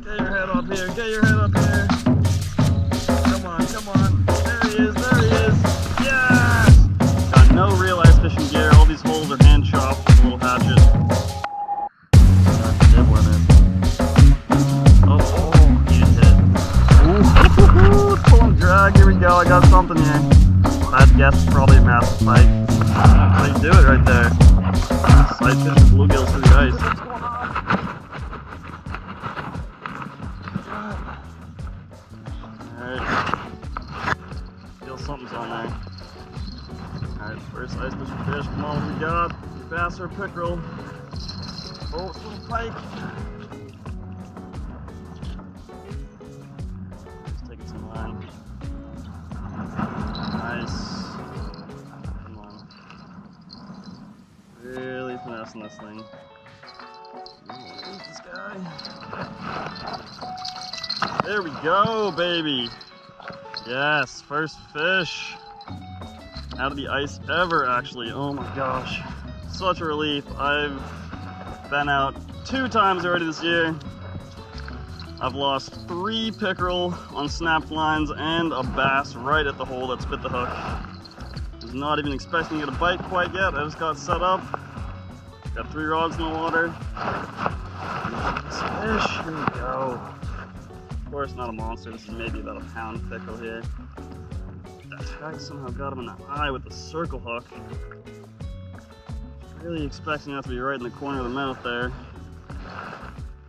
Get your head up here. Get your head up here. Come on, come on. There he is. There he is. Yes! Got no real ice fishing gear. All these holes are hand chopped with a little hatchet. That's a good one. Oh, he just hit it. Ooh, pulling drag. Here we go. I got something here. I'd guess probably a massive pike. How do you do it right there? Sight fishing bluegills through the ice. What's going on? Alright. Feel something's on there. Alright, first ice fishing fish. Come on, what we got? Bass or pickerel? Oh, it's a little pike. Just taking some line. Nice. Come on. Really finessing this thing. Where's this guy? There we go, baby. Yes, first fish out of the ice ever, actually. Oh my gosh. Such a relief. I've been out 2 times already this year. I've lost 3 pickerel on snapped lines and a bass right at the hole that spit the hook. Was not even expecting to get a bite quite yet. I just got set up. Got 3 rods in the water. This fish, here we go. Of course, not a monster. This is maybe about a pound pickerel here. That tag somehow got him in the eye with the circle hook. Really expecting that to be right in the corner of the mouth there.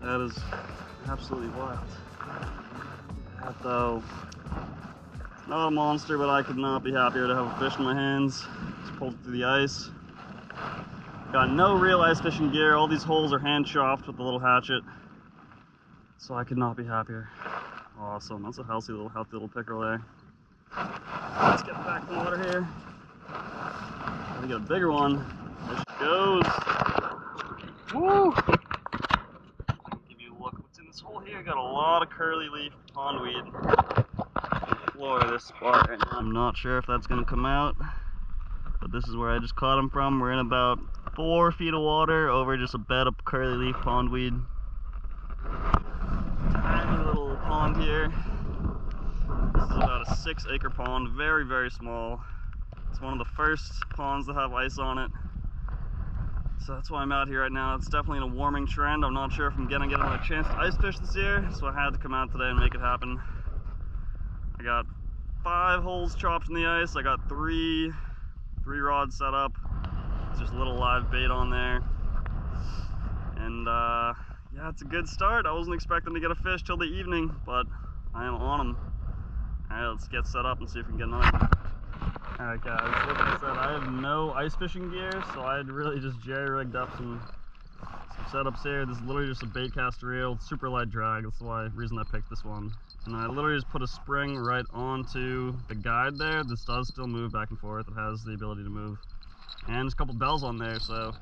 That is absolutely wild. That though, not a monster, but I could not be happier to have a fish in my hands. Just pulled it through the ice. Got no real ice fishing gear. All these holes are hand chopped with a little hatchet. So I could not be happier. Awesome, that's a healthy little pickerel there. Let's get back in the water here. Gotta get a bigger one. There she goes. Woo! Give you a look what's in this hole here. Got a lot of curly leaf pondweed on the floor of this spot right now. I'm not sure if that's gonna come out, but this is where I just caught him from. We're in about 4 feet of water over just a bed of curly leaf pondweed. Tiny little pond here. This is about a 6-acre pond, very, very small. It's one of the first ponds that have ice on it. So that's why I'm out here right now. It's definitely in a warming trend. I'm not sure if I'm gonna get another chance to ice fish this year, so I had to come out today and make it happen. I got 5 holes chopped in the ice. I got 3 rods set up. Just a little live bait on there. And yeah, it's a good start. I wasn't expecting to get a fish till the evening, but I am on them. Alright, let's get set up and see if we can get another one. Alright guys, like I said, I have no ice fishing gear, so I had really just jerry-rigged up some setups here. This is literally just a bait cast reel, super light drag. That's the reason I picked this one. And I literally just put a spring right onto the guide there. This does still move back and forth. It has the ability to move. And there's a couple bells on there, so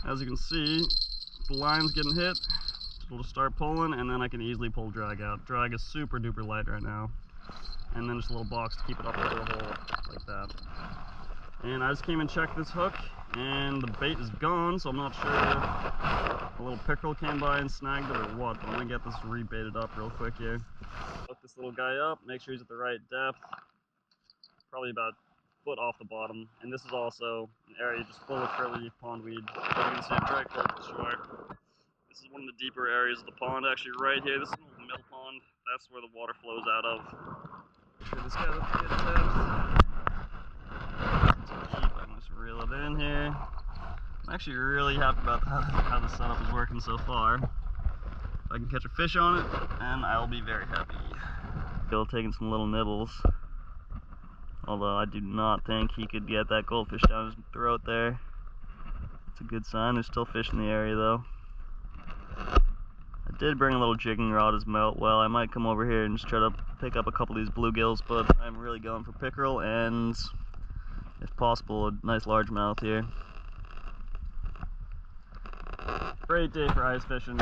as you can see, the line's getting hit. It'll just start pulling, and then I can easily pull drag out. Drag is super duper light right now. And then just a little box to keep it up into the hole like that. And I just came and checked this hook, and the bait is gone, so I'm not sure if a little pickerel came by and snagged it or what, but I'm gonna get this rebaited up real quick here. Hook this little guy up, make sure he's at the right depth, probably about a foot off the bottom. And this is also an area just full of curly leaf pondweed. You can see it right close to the shore. This is one of the deeper areas of the pond, actually right here. This is an old mill pond. That's where the water flows out of. Make sure this guy's up to good depth. I'm just reel it in here. I'm actually really happy about how the setup is working so far. If I can catch a fish on it, and I'll be very happy. Still taking some little nibbles. Although I do not think he could get that goldfish down his throat there. It's a good sign. There's still fish in the area though. I did bring a little jigging rod as well. I might come over here and just try to pick up a couple of these bluegills, but I'm really going for pickerel and, if possible, a nice largemouth here. Great day for ice fishing.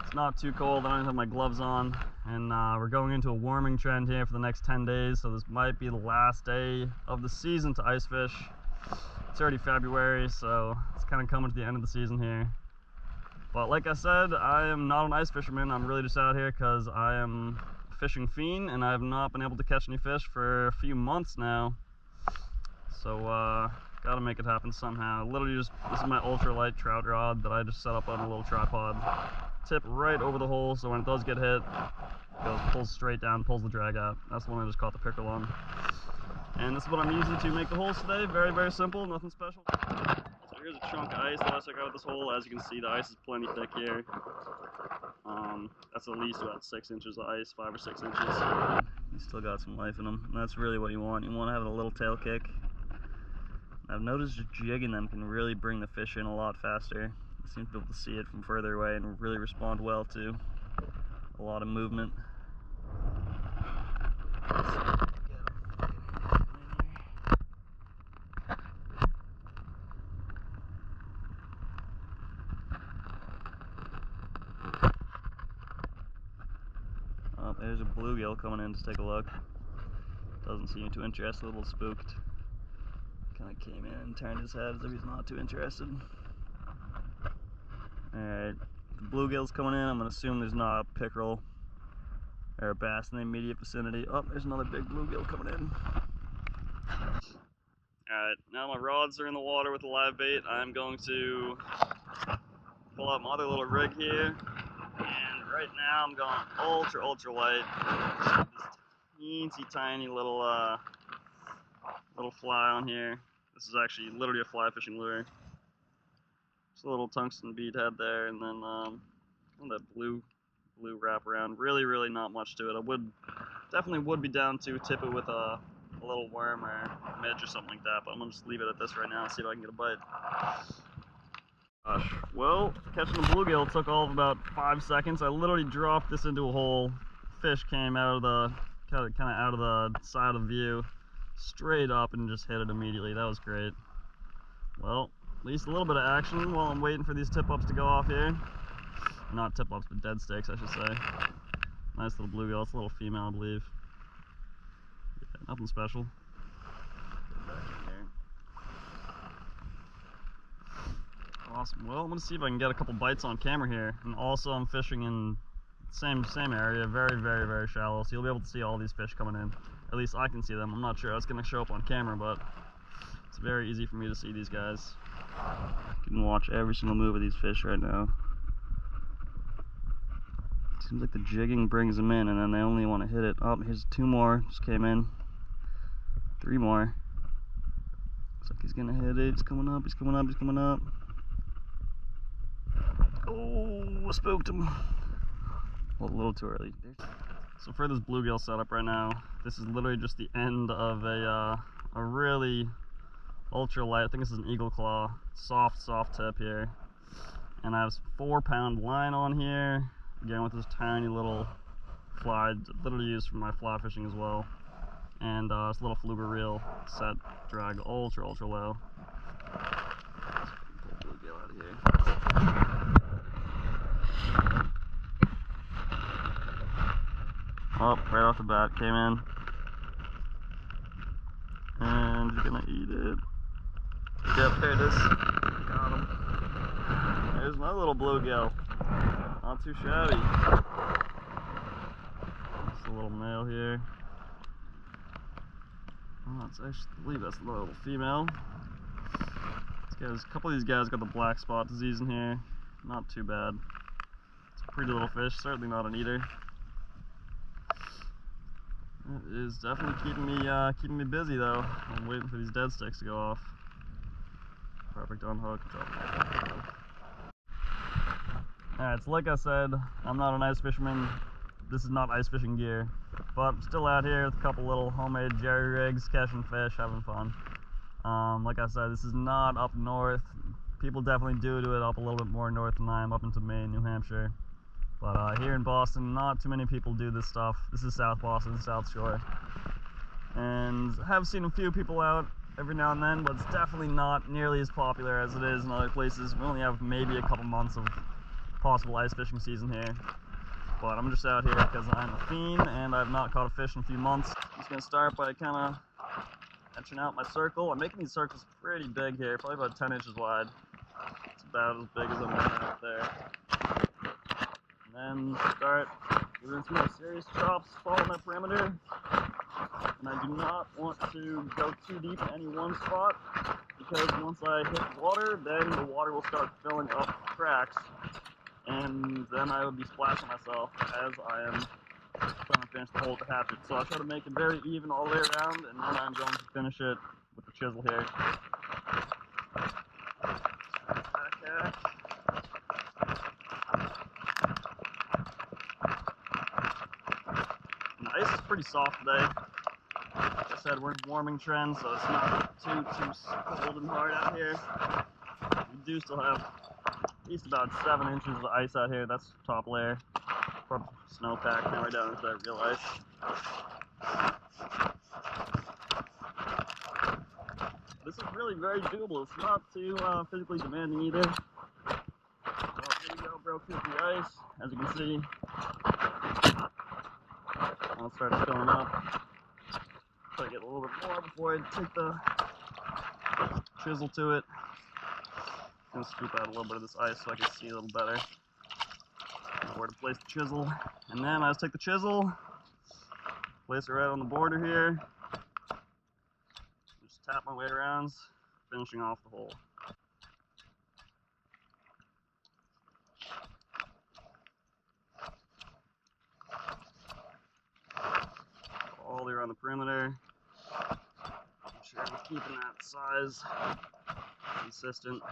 It's not too cold. I don't even have my gloves on, and we're going into a warming trend here for the next 10 days, so this might be the last day of the season to ice fish. It's already February, so it's kind of coming to the end of the season here. But like I said, I am not an ice fisherman. I'm really just out here because I am a fishing fiend, and I have not been able to catch any fish for a few months now. So gotta make it happen somehow. Literally just, this is my ultralight trout rod that I just set up on a little tripod. Tip right over the hole, so when it does get hit, it goes, pulls straight down, pulls the drag out. That's the one I just caught the pickerel on. And this is what I'm using to make the holes today. Very, very simple, nothing special. So here's a chunk of ice that I took out of this hole. As you can see, the ice is plenty thick here. That's at least about 6 inches of ice, 5 or 6 inches. You still got some life in them, and that's really what you want. You want to have a little tail kick. I've noticed just jigging them can really bring the fish in a lot faster. You seem to be able to see it from further away and really respond well to a lot of movement. Oh, there's a bluegill coming in to take a look. Doesn't seem too interested, a little spooked. Kind of came in and turned his head as if he's not too interested. Alright, the bluegill's coming in. I'm going to assume there's not a pickerel or a bass in the immediate vicinity. Oh, there's another big bluegill coming in. Alright, now my rods are in the water with the live bait. I'm going to pull out my other little rig here. And right now I'm going ultra light. This teensy tiny little fly on here. This is actually literally a fly fishing lure. Just a little tungsten bead head there, and then that blue wraparound. Really not much to it. I definitely would be down to tip it with a little worm or a midge or something like that, but I'm gonna just leave it at this right now and see if I can get a bite. Gosh, well, catching the bluegill took all of about 5 seconds. I literally dropped this into a hole. Fish came out of the kind of out of the side of the view, straight up, and just hit it immediately. That was great. Well, at least a little bit of action while I'm waiting for these tip-ups to go off here. Not tip-ups, but dead sticks, I should say. Nice little bluegill. It's a little female, I believe. Yeah, nothing special. Get back in here. Awesome. Well, I'm gonna see if I can get a couple bites on camera here. And also, I'm fishing in the same area, very shallow. So you'll be able to see all these fish coming in. At least I can see them. I'm not sure how it's gonna show up on camera, but it's very easy for me to see these guys. You can watch every single move of these fish right now. Seems like the jigging brings them in, and then they only want to hit it. Oh, here's 2 more. Just came in. 3 more. Looks like he's gonna hit it. He's coming up. He's coming up. He's coming up. Oh, I spooked him. Well, a little too early. So for this bluegill setup right now, this is literally just the end of a really ultra light. I think this is an eagle claw. Soft tip here. And I have 4-pound line on here. Again, with this tiny little fly, literally used for my fly fishing as well. And this little fluger reel set, drag ultra low. Let's pull bluegill out of here. Oh, right off the bat, came in. And he's gonna eat it. Yep, there it is. Got him. There's my little bluegill. Not too shabby. Just a little male here. Oh, it's actually, I believe that's the little female. A couple of these guys got the black spot disease in here. Not too bad. It's a pretty little fish, certainly not an eater. It is definitely keeping me busy though. I'm waiting for these dead sticks to go off. Perfect unhook. Alright, so like I said, I'm not an ice fisherman. This is not ice fishing gear. But I'm still out here with a couple little homemade jerry rigs, catching fish, having fun. Like I said, this is not up north. People definitely do it up a little bit more north than I am, up into Maine, New Hampshire. But here in Boston, not too many people do this stuff. This is South Boston, South Shore. And I have seen a few people out every now and then, but it's definitely not nearly as popular as it is in other places. We only have maybe a couple months of possible ice fishing season here. But I'm just out here because I'm a fiend and I've not caught a fish in a few months. I'm just going to start by kind of etching out my circle. I'm making these circles pretty big here, probably about 10 inches wide. It's about as big as I'm going to have there. and then start doing some more serious chops, following that perimeter. And I do not want to go too deep in any one spot, because once I hit water, then the water will start filling up cracks, and then I will be splashing myself as I am trying to finish the hole with the hatchet. So I try to make it very even all the way around, and then I'm going to finish it with the chisel here. The ice is pretty soft today. Like I said, we're in warming trend, so it's not too cold and hard out here. We do still have at least about 7 inches of ice out here. That's the top layer. Probably snowpack. Now we're down into that real ice. This is really very doable. It's not too physically demanding either. Well, here we go, broke through the ice. As you can see, I'll start filling up. Try to get a little bit more before I take the chisel to it. I'm going to scoop out a little bit of this ice so I can see a little better where to place the chisel. And then I just take the chisel, place it right on the border here, just tap my way around, finishing off the hole. All the way around the perimeter. Make sure I'm keeping that size consistent.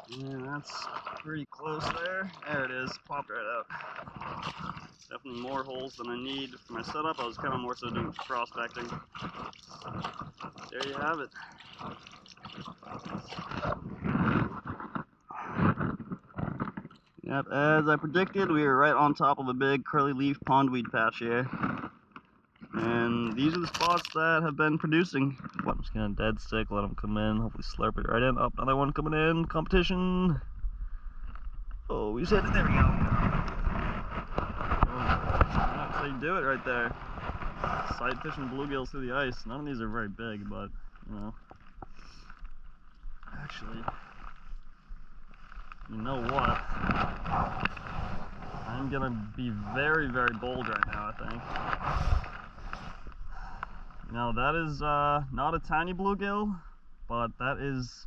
Yeah, that's pretty close there. There it is, popped right out. Definitely more holes than I need for my setup. I was kind of more so doing prospecting. There you have it. Yep, as I predicted, we were right on top of a big curly leaf pondweed patch here. And these are the spots that have been producing. Well, I'm just gonna dead stick, let them come in, hopefully slurp it right in. Oh, another one coming in, competition. Oh, we said it, there we go. Oh, that's how you do it right there. Sight fishing bluegills through the ice. None of these are very big, but, you know. Actually, you know what? I'm gonna be very, very bold right now, I think. Now that is not a tiny bluegill, but that is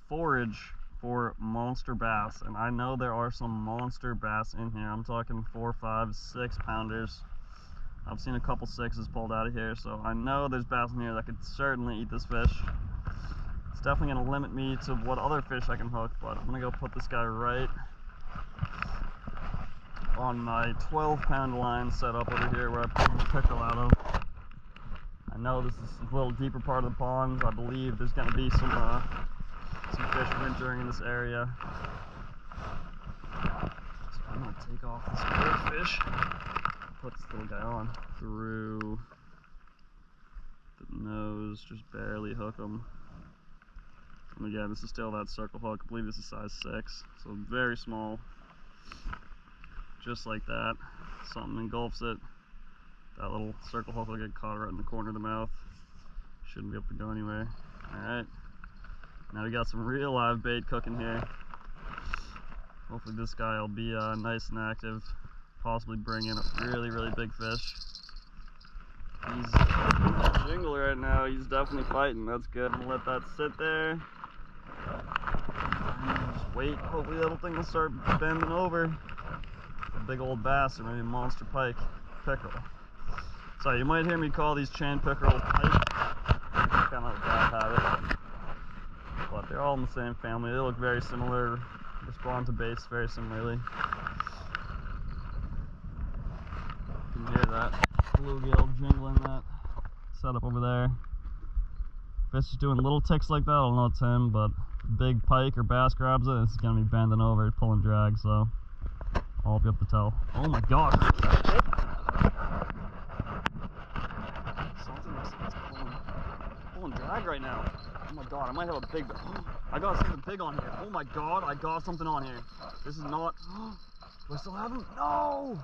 forage for monster bass, and I know there are some monster bass in here. I'm talking 4, 5, 6 pounders. I've seen a couple 6s pulled out of here, so I know there's bass in here that could certainly eat this fish. It's definitely going to limit me to what other fish I can hook, but I'm going to go put this guy right on my 12-pound line set up over here where I pulled the pickerel out of. I know this is a little deeper part of the pond. I believe there's going to be some fish wintering in this area. So I'm going to take off this big fish, put this little guy on through the nose, just barely hook him. And again, this is still that circle hook. I believe this is size 6, so very small. Just like that. Something engulfs it. That little circle hook will get caught right in the corner of the mouth. Shouldn't be able to go anywhere. Alright. Now we got some real live bait cooking here. Hopefully this guy will be nice and active. Possibly bring in a really, really big fish. He's jingle right now. He's definitely fighting. That's good. I'm gonna let that sit there. Just wait. Hopefully that little thing will start bending over. A big old bass or maybe a monster pike pickerel. So you might hear me call these chain pickerel pike. It's kind of a bad habit. But they're all in the same family. They look very similar, respond to baits very similarly. You can hear that bluegill jingling that setup over there. If it's just doing little ticks like that, I don't know it's him, but big pike or bass grabs it, it's going to be bending over, pulling drag, so I'll be able to tell. Oh my god! Something looks like it's pulling drag right now. Oh my god, I might have a big... I got something big on here. Oh my god, I got something on here. This is not... Do I still have him? No!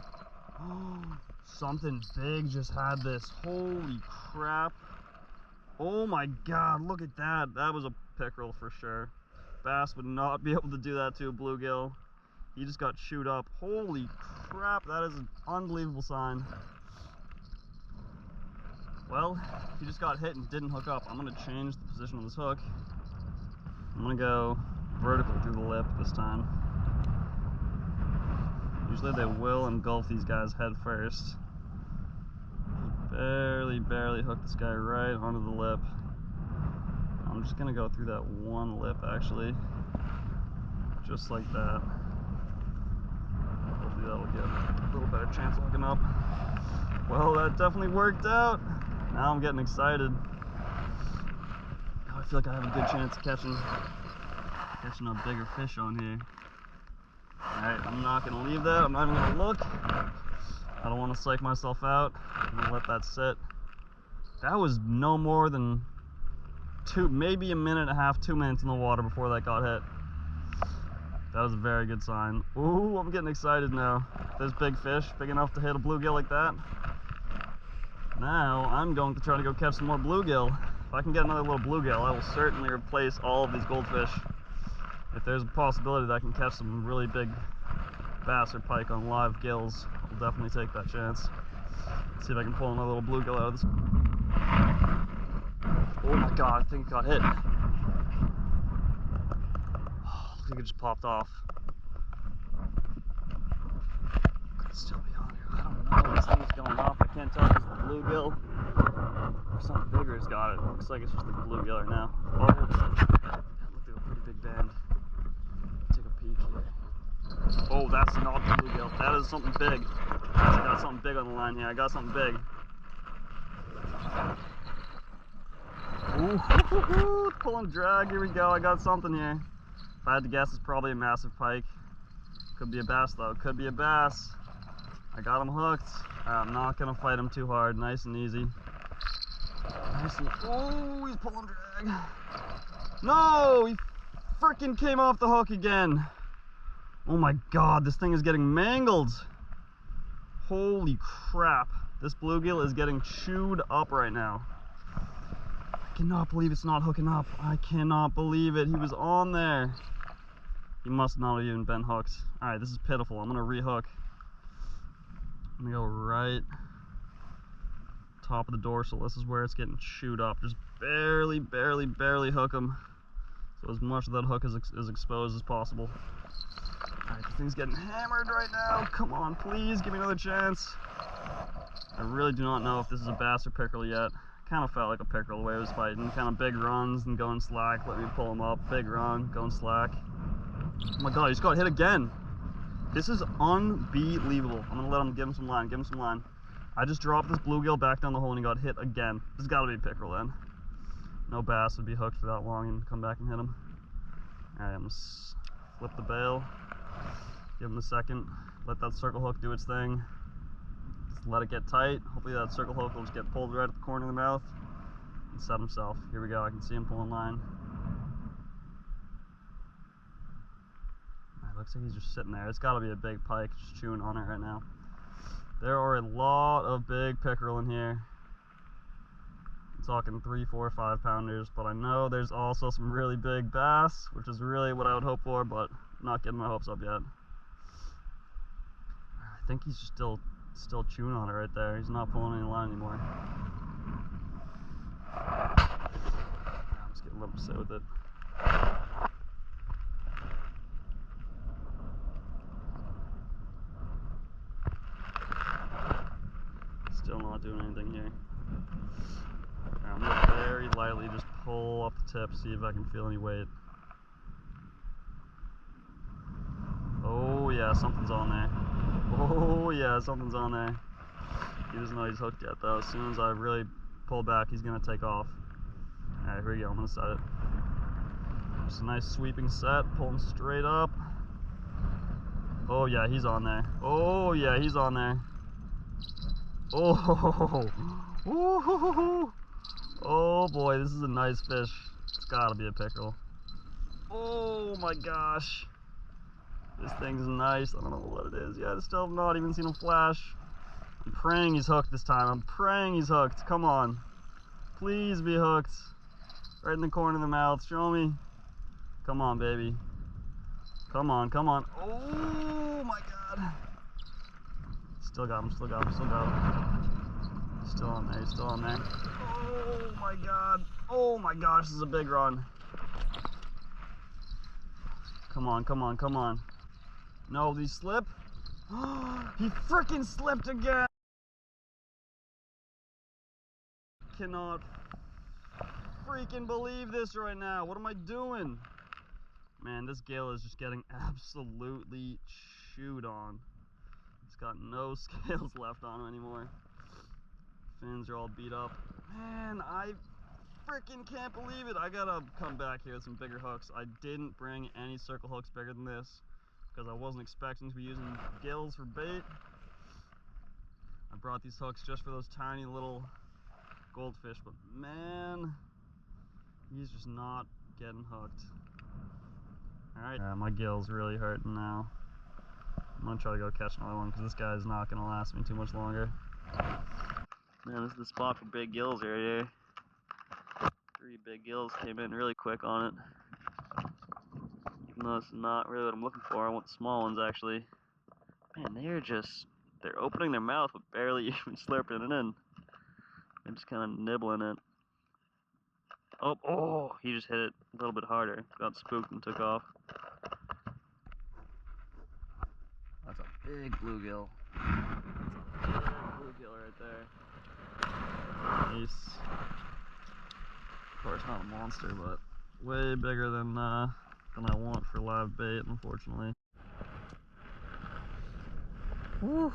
Something big just had this. Holy crap. Oh my God, look at that. That was a pickerel for sure. Bass would not be able to do that to a bluegill. He just got chewed up. Holy crap, that is an unbelievable sign. Well, he just got hit and didn't hook up. I'm gonna change the position of this hook. I'm gonna go vertical through the lip this time. Usually they will engulf these guys head first. Barely hooked this guy right onto the lip. I'm just gonna go through that one lip actually. Just like that. Hopefully that'll get a little better chance of hooking up. Well, that definitely worked out. Now I'm getting excited. Now I feel like I have a good chance of catching a bigger fish on here. Alright, I'm not gonna leave that. I'm not even gonna look. I don't want to psych myself out. I'm gonna let that sit. That was no more than maybe a minute and a half, 2 minutes in the water before that got hit. That was a very good sign. Ooh, I'm getting excited now. There's big fish, big enough to hit a bluegill like that. Now I'm going to try to go catch some more bluegill. If I can get another little bluegill, I will certainly replace all of these goldfish. If there's a possibility that I can catch some really big bass or pike on live gills, I'll definitely take that chance. See if I can pull another little bluegill out of this. Oh my God, I think it got hit. Oh, looks like it just popped off. Could still be on here. I don't know. This thing's going off. I can't tell if it's the bluegill or something bigger has got it. Looks like it's just the bluegiller now. Oh, that looked like a pretty big band. Take a peek here. Oh, that's not the bluegill. That is something big. I got something big on the line here. I got something big. Ooh, pull and drag. Here we go. I got something here. If I had to guess, it's probably a massive pike. Could be a bass though. Could be a bass. I got him hooked. I'm not gonna fight him too hard. Nice and easy. Nice and. Oh, he's pulling drag. No, he freaking came off the hook again. Oh my God, this thing is getting mangled. Holy crap. This bluegill is getting chewed up right now. I cannot believe it's not hooking up. I cannot believe it. He was on there. He must not have even been hooked. Alright, this is pitiful. I'm gonna rehook. I'm gonna go right top of the dorsal. This is where it's getting chewed up. Just barely hook him. So as much of that hook is exposed as possible. Alright, this thing's getting hammered right now. Come on, please, give me another chance. I really do not know if this is a bass or pickerel yet. Kind of felt like a pickerel the way it was fighting. Kind of big runs and going slack. Let me pull him up. Big run, going slack. Oh my God, he just got hit again. This is unbelievable. I'm gonna give him some line, give him some line. I just dropped this bluegill back down the hole and he got hit again. This has gotta be a pickerel then. No bass would be hooked for that long and come back and hit him. Alright, I'm gonna flip the bail. Give him a second. Let that circle hook do its thing. Just let it get tight. Hopefully that circle hook will just get pulled right at the corner of the mouth and set himself. Here we go, I can see him pulling line. Looks like he's just sitting there. It's got to be a big pike just chewing on it right now. There are a lot of big pickerel in here. I'm talking 3, 4, 5 pounders, but I know there's also some really big bass, which is really what I would hope for, but I'm not getting my hopes up yet. I think he's just still chewing on it right there. He's not pulling any line anymore. I'm just getting a little upset with it. Still not doing anything here. I'm gonna very lightly just pull up the tip, see if I can feel any weight. Oh yeah, something's on there. Oh yeah, something's on there. He doesn't know he's hooked yet though. As soon as I really pull back, he's gonna take off. Alright, here we go, I'm gonna set it. Just a nice sweeping set, pulling straight up. Oh yeah, he's on there. Oh yeah, he's on there. Oh, oh boy, this is a nice fish. It's gotta be a pickerel. Oh my gosh. This thing's nice. I don't know what it is yet. I still have not even seen him flash. I'm praying he's hooked this time. I'm praying he's hooked. Come on. Please be hooked. Right in the corner of the mouth. Show me. Come on, baby. Come on, come on. Oh my God. Still got him, still got him, still got him. He's still on there, he's still on there. Oh my God. Oh my gosh, this is a big run. Come on, come on, come on. No, did he slip? He freaking slipped again. Cannot freaking believe this right now. What am I doing? Man, this Gale is just getting absolutely chewed on. It's got no scales left on him anymore. Fins are all beat up. Man, I freaking can't believe it. I gotta come back here with some bigger hooks. I didn't bring any circle hooks bigger than this because I wasn't expecting to be using gills for bait. I brought these hooks just for those tiny little goldfish, but man, he's just not getting hooked. Alright, my gill's really hurting now. I'm gonna try to go catch another one because this guy's not gonna last me too much longer. Man, this is the spot for big gills right here. 3 big gills came in really quick on it. Even though it's not really what I'm looking for, I want the small ones actually. Man, they're opening their mouth but barely even slurping it in. They're just kind of nibbling it. Oh, he just hit it a little bit harder. Got spooked and took off. That's a big bluegill. That's a big bluegill right there. Nice. Of course, not a monster, but way bigger than I want for live bait, unfortunately. Whew.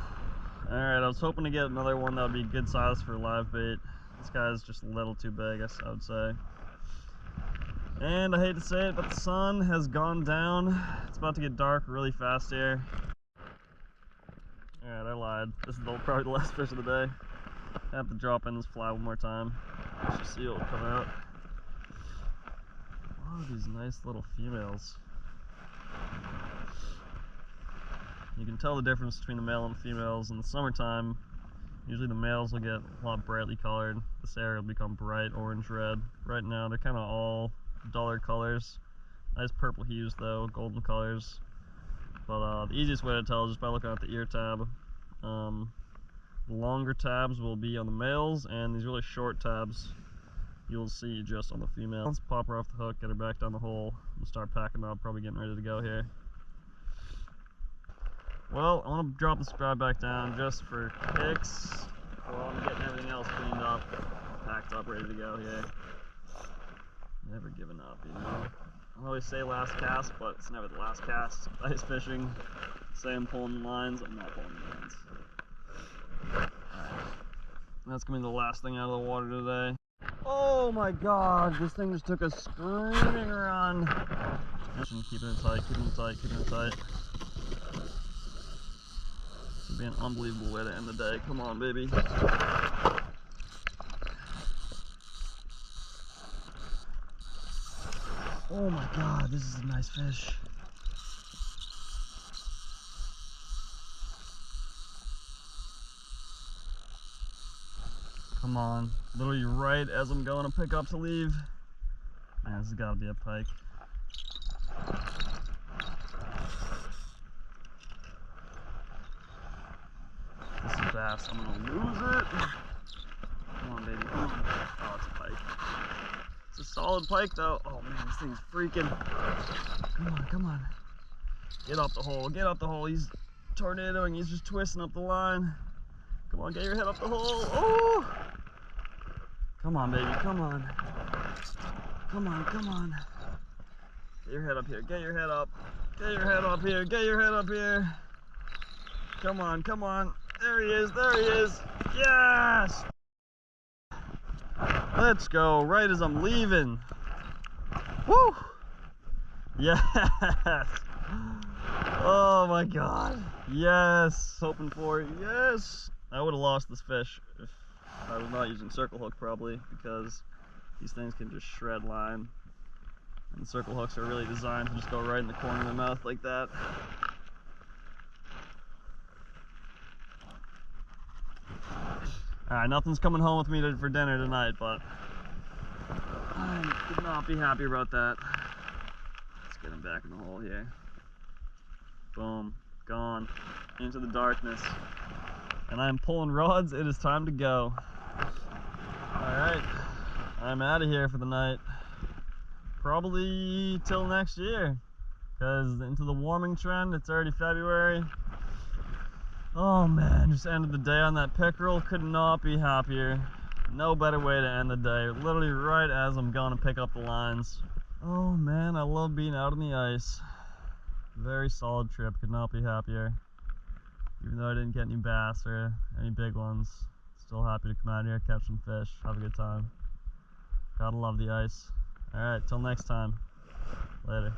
Alright, I was hoping to get another one that would be good size for live bait. This guy's just a little too big, I would say. And I hate to say it, but the sun has gone down. It's about to get dark really fast here. Alright, I lied. This is probably the last fish of the day. I have to drop in this fly one more time. Let's see what will come out. A lot of these nice little females. You can tell the difference between the male and the females. In the summertime, usually the males will get a lot brightly colored. This area will become bright orange-red. Right now, they're kind of all duller colors. Nice purple hues though, golden colors. But the easiest way to tell is just by looking at the ear tab. The longer tabs will be on the males, and these really short tabs you'll see just on the females. Let's pop her off the hook, get her back down the hole, and start packing up, probably getting ready to go here. Well, I want to drop the scribe back down just for kicks while I'm getting everything else cleaned up, packed up, ready to go here. Never giving up, you know. I always say last cast, but it's never the last cast. Ice fishing, say I'm pulling the lines, I'm not pulling the lines. Alright, that's gonna be the last thing out of the water today. Oh my God, this thing just took a screaming run. Keeping it tight, keeping it tight, keeping it tight. This would be an unbelievable way to end the day. Come on, baby. Oh my God, this is a nice fish. Come on, literally right as I'm going to pick up to leave. Man, this has got to be a pike. This is bass, I'm gonna lose it. Come on, baby, come on. Oh, it's a pike. It's a solid pike though. Oh man, this thing's freaking. Come on, come on. Get up the hole, get up the hole. He's tornadoing, he's just twisting up the line. Come on, get your head up the hole. Oh! Come on, baby, come on. Come on, come on. Get your head up here, get your head up. Get your head up here, get your head up here. Come on, come on. There he is, there he is. Yes! Let's go, right as I'm leaving. Woo! Yes! Oh my God. Yes! Hoping for it. Yes! I would have lost this fish if I was not using circle hook probably, because these things can just shred line. And the circle hooks are really designed to just go right in the corner of the mouth like that. Alright, nothing's coming home with me for dinner tonight, but not be happy about that. Let's get him back in the hole here. Boom, gone into the darkness. And I'm pulling rods. It is time to go. All right, I'm out of here for the night. Probably till next year, because into the warming trend. It's already February. Oh man, just ended the day on that pickerel. Could not be happier. No better way to end the day. Literally right as I'm going to pick up the lines. Oh man, I love being out on the ice. Very solid trip. Could not be happier. Even though I didn't get any bass or any big ones, still happy to come out here, catch some fish, have a good time. Gotta love the ice. Alright, till next time. Later.